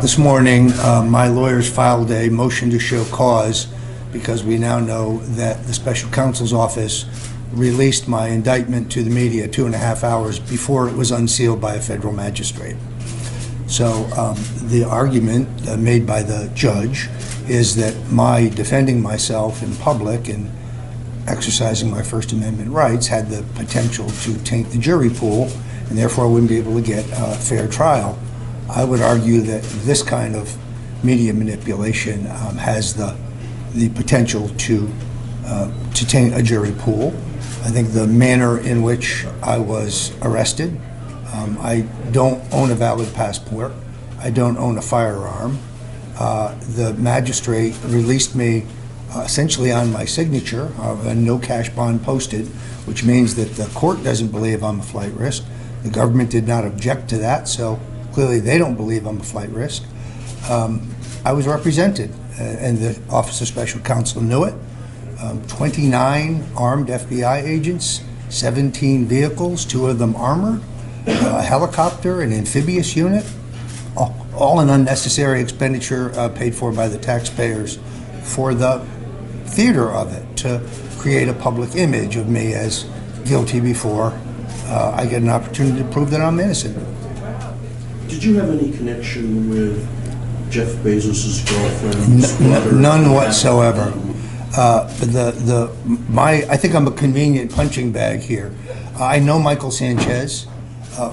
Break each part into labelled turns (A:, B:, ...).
A: This morning, my lawyers filed a motion to show cause because we now know that the special counsel's office released my indictment to the media 2.5 hours before it was unsealed by a federal magistrate. So the argument made by the judge is that my defending myself in public and exercising my First Amendment rights had the potential to taint the jury pool, and therefore I wouldn't be able to get a fair trial. I would argue that this kind of media manipulation has the potential to taint a jury pool. I think the manner in which I was arrested, I don't own a valid passport, I don't own a firearm. The magistrate released me essentially on my signature, and no cash bond posted, which means that the court doesn't believe I'm a flight risk. The government did not object to that, so clearly they don't believe I'm a flight risk. I was represented, and the Office of Special Counsel knew it. 29 armed FBI agents, 17 vehicles, 2 of them armored, a helicopter, an amphibious unit, all an unnecessary expenditure paid for by the taxpayers for the theater of it, to create a public image of me as guilty before I get an opportunity to prove that I'm innocent.
B: Did you have any connection with Jeff Bezos' girlfriend?
A: None whatsoever. I think I'm a convenient punching bag here. I know Michael Sanchez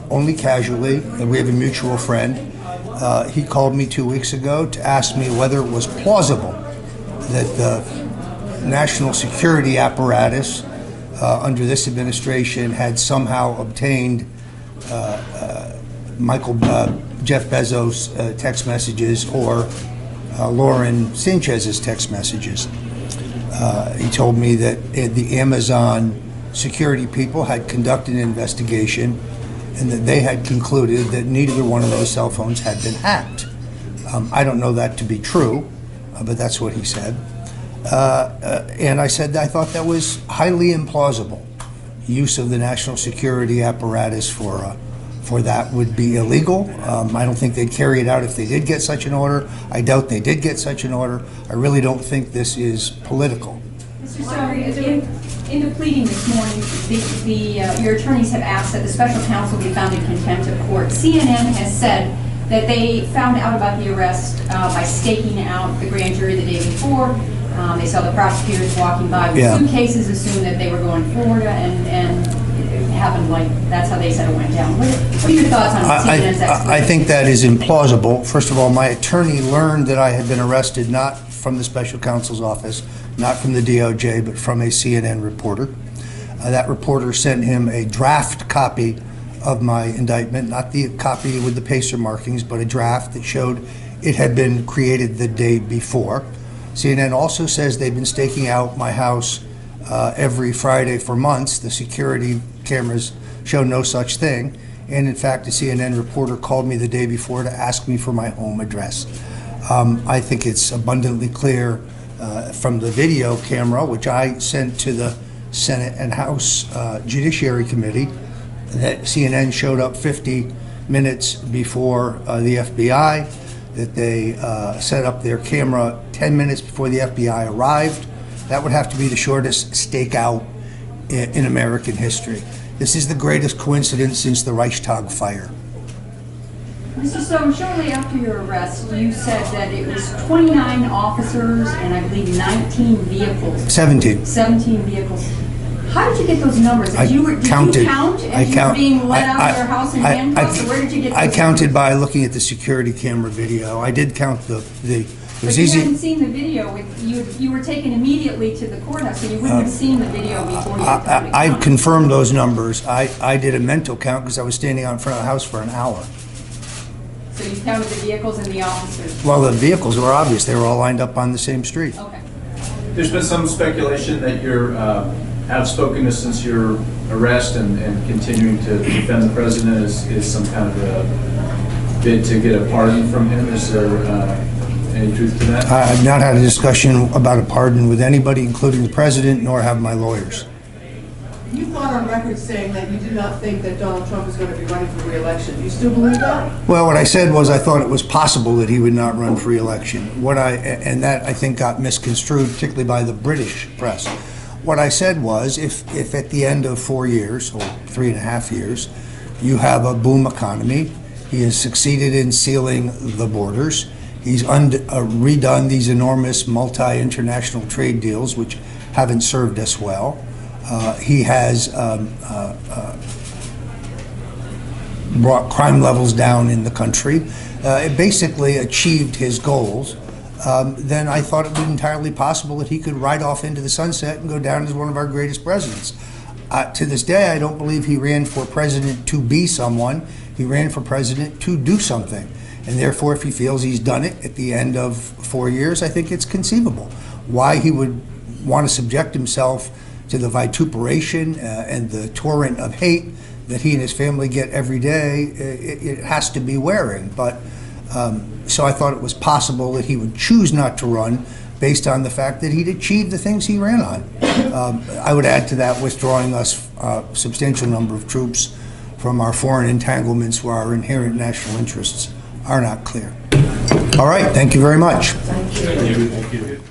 A: only casually. We have a mutual friend. He called me 2 weeks ago to ask me whether it was plausible that the national security apparatus under this administration had somehow obtained Jeff Bezos' text messages or Lauren Sanchez's text messages. He told me that the Amazon security people had conducted an investigation and that they had concluded that neither one of those cell phones had been hacked. I don't know that to be true, but that's what he said. And I said I thought that was highly implausible. Use of the national security apparatus for that would be illegal. I don't think they'd carry it out if they did get such an order. I doubt they did get such an order. I really don't think this is political.
C: Mr. Story, in the pleading this morning, your attorneys have asked that the special counsel be found in contempt of court. CNN has said that they found out about the arrest by staking out the grand jury the day before. They saw the prosecutors walking by with suitcases, assumed that they were going to Florida, and it happened like that's how they said it went down. What are your thoughts on CNN's explanation?
A: I think that is implausible. First of all, my attorney learned that I had been arrested not from the special counsel's office, not from the DOJ, but from a CNN reporter. That reporter sent him a draft copy of my indictment, not the copy with the pacer markings, but a draft that showed it had been created the day before. CNN also says they've been staking out my house every Friday for months. The security cameras show no such thing. And in fact, a CNN reporter called me the day before to ask me for my home address. I think it's abundantly clear from the video camera, which I sent to the Senate and House Judiciary Committee, that CNN showed up 50 minutes before the FBI, that they set up their camera 10 minutes before the FBI arrived. That would have to be the shortest stakeout in American history. This is the greatest coincidence since the Reichstag fire.
C: Mr. Stone, shortly after your arrest, you said that it was 29 officers and I believe 19 vehicles.
A: 17.
C: 17 vehicles. How did you get those numbers? Did you count as you were being let out of your house in handcuffs? Or where did you get those
A: I counted by looking at the security camera video. I did count the it was
C: but you
A: easy.
C: hadn't seen the video. You were taken immediately to the courthouse, so you wouldn't have seen the video before you
A: I confirmed those numbers. I did a mental count because I was standing out in front of the house for an hour.
C: So you counted the vehicles and the officers?
A: Well, the vehicles were obvious. They were all lined up on the same street.
C: Okay.
D: There's been some speculation that your outspokenness since your arrest and continuing to defend the president is some kind of a bid to get a pardon from him. Is there any truth to that?
A: I've not had a discussion about a pardon with anybody, including the president, nor have my lawyers.
E: You've gone on record saying that you do not think that Donald Trump is going to be running for re-election. Do you still believe that?
A: Well, what I said was I thought it was possible that he would not run for re-election. And that I think got misconstrued, particularly by the British press. What I said was if at the end of 4 years, or 3.5 years, you have a boom economy, he has succeeded in sealing the borders, he's redone these enormous multi-international trade deals, which haven't served us well. He has brought crime levels down in the country. It basically achieved his goals. Then I thought it was entirely possible that he could ride off into the sunset and go down as one of our greatest presidents. To this day, I don't believe he ran for president to be someone. He ran for president to do something. And therefore, if he feels he's done it at the end of 4 years, I think it's conceivable. Why he would want to subject himself to the vituperation and the torrent of hate that he and his family get every day, it has to be wearing. But so I thought it was possible that he would choose not to run based on the fact that he'd achieved the things he ran on. I would add to that withdrawing us a substantial number of troops from our foreign entanglements where our inherent national interests are not clear. All right, thank you very much.
E: Thank you.
B: Thank you.